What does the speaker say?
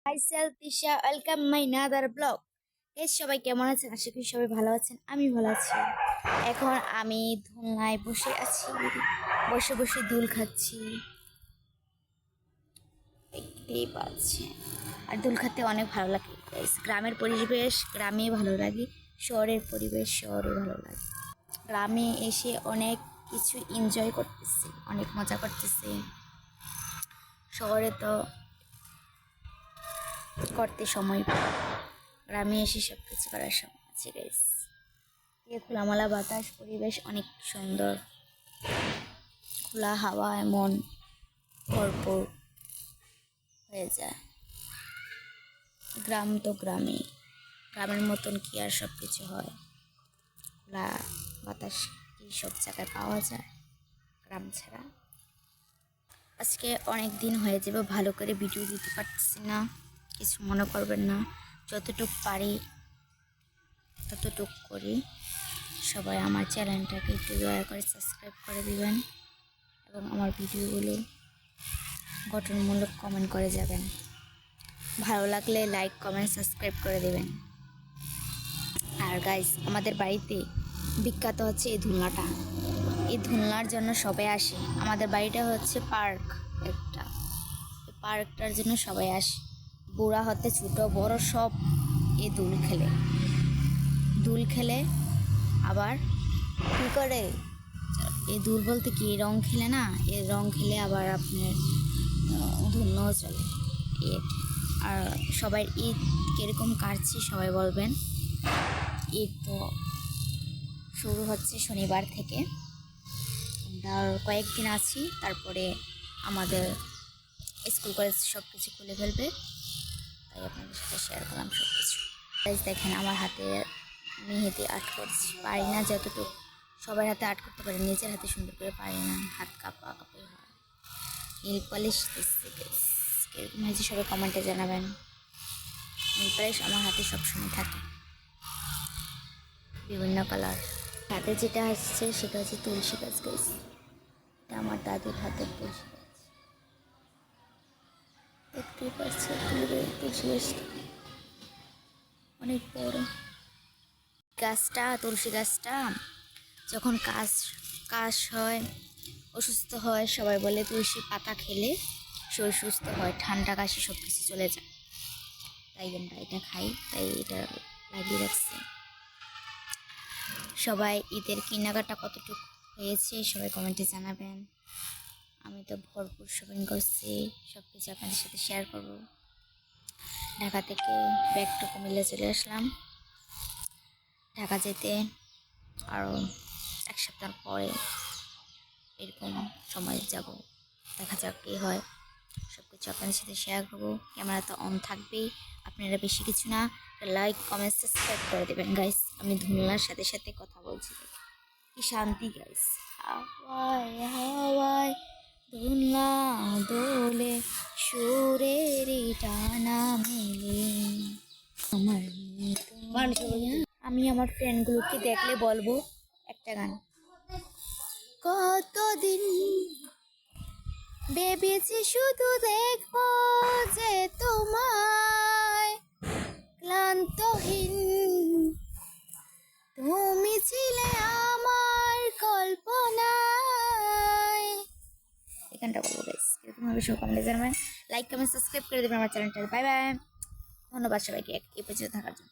myself Tisha, welcome my another blog. সবাই কেমন আছেন? আশা করি সবাই ভালো আছেন। আমি ভালো আছি। এখন আমি দোলনায় বসে আছি, বসে বসে দোল খাচ্ছি, দেখতেই পাচ্ছেন। আর দোল খেতে অনেক ভালো লাগে। গ্রামের পরিবেশ গ্রামে ভালো লাগে, শহরের পরিবেশ শহরে ভালো লাগে। গ্রামে এসে অনেক কিছু এনজয় করতেছি, অনেক মজা করতেছি। শহরে তো করতে সময় পাই, গ্রামে এসে সব কিছু করার সময় আছে গাইস। খোলামেলা বাতাস, পরিবেশ অনেক সুন্দর, খোলা হাওয়া এমন ভরপুর হয়ে যায়। গ্রাম তো গ্রামের মতন কি আর সব কিছু হয়? খোলা বাতাস কি সব জায়গায় পাওয়া যায় গ্রাম ছাড়া? আজকে অনেক দিন হয়ে যাবে ভালো করে ভিডিও দিতে পারতেছি না, কিছু মনে করবেন না। যতটুকু পারি ততটুকু করি। সবাই আমার চ্যানেলটাকে একটু দয়া করে সাবস্ক্রাইব করে দিবেন এবং আমার ভিডিওগুলো গঠনমূলক কমেন্ট করে যাবেন। ভালো লাগলে লাইক কমেন্ট সাবস্ক্রাইব করে দেবেন। আর গাইস, আমাদের বাড়িতে বিখ্যাত হচ্ছে এই দোলনাটা। এই দোলনার জন্য সবাই আসে। আমাদের বাড়িটা হচ্ছে পার্ক একটা, এই পার্কটার জন্য সবাই আসে। বুড়া হতে ছোট বড় সব এই দোল খেলে আবার কী করে, এই দোল বলতে কি রং খেলে না, এই রং খেলে আবার আপনার ধুনোও চলে। ঈদ আর সবাই ঈদ কীরকম কাটছে সবাই বলবেন। ঈদ তো শুরু হচ্ছে শনিবার থেকে, আমরা কয়েকদিন আছি, তারপরে আমাদের স্কুল কলেজ সব কিছু খুলে ফেলবে। তাই আপনাদের সাথে শেয়ার করলাম সব কিছু। দেখেন আমার হাতে মেহেদি আর্ট করছি, পারি না যতটুকু সবার হাতে আর্ট করতে পারি, নিজের হাতে সুন্দর করে পারি না, হাত কাঁপে হয়। নীল পলিশ কীরকম হয়েছে সবাই কমেন্টে জানাবেন। নীল পলিশ আমার হাতে সবসময় থাকে, বিভিন্ন কালার। হাতে যেটা আসছে সেটা হচ্ছে তুলসী গাছ গাছ, এটা আমার দাদুর হাতের তুলসী গাছ। দেখতেই পাচ্ছি তুলসী গাছটা অনেক বড়। তুলসী গাছটা যখন কাশ হয়, অসুস্থ হয়, সবাই বলে তুলসী পাতা খেলে শরীর সুস্থ হয়, ঠান্ডা কাশি সব কিছু চলে যায়। তাই আমরা এটা খাই, তাই এটা লাগিয়ে রাখছি। সবাই ঈদের কেনাকাটা কতটুকু হয়েছে সবাই কমেন্টে জানাবেন। আমি তো ভরপুর শপিং করছি, সব কিছু আপনাদের সাথে শেয়ার করব। ঢাকা থেকে ব্যাক টু কুমিল্লা চলে আসলাম। ঢাকা যেতে আরও এক সপ্তাহ পরে এরকম সময় যাব, দেখা যাক কী হয়। সব কিছু আপনাদের সাথে শেয়ার করবো। ক্যামেরা তো অন থাকবেই, আপনারা বেশি কিছু না, লাইক কমেন্ট সাবস্ক্রাইব করে দেবেন গাইস। আমি ধুলনার সাথে সাথে কথা বলছি, কি শান্তি গাইস। হাওয়ায় হাওয়ায় ধুলনা দোলে, সুরের টানা মেলে। আমি আমার ফ্রেন্ডগুলোকে দেখলে বলবো একটা গান। কতদিন ভেবেছি শুধু দেখবো যে তোমায়, ক্লান্তহীন তুমি ছিলে আমার কল্পনায়। এখানটা বলবো গাইস, এরকম ভাবে সব কমেন্টে জানাবেন, লাইক কমেন্ট সাবস্ক্রাইব করে দেবেন আমার চ্যানেলটা। বাই বাই, ধন্যবাদ সবাইকে এই পর্যন্ত থাকার জন্য।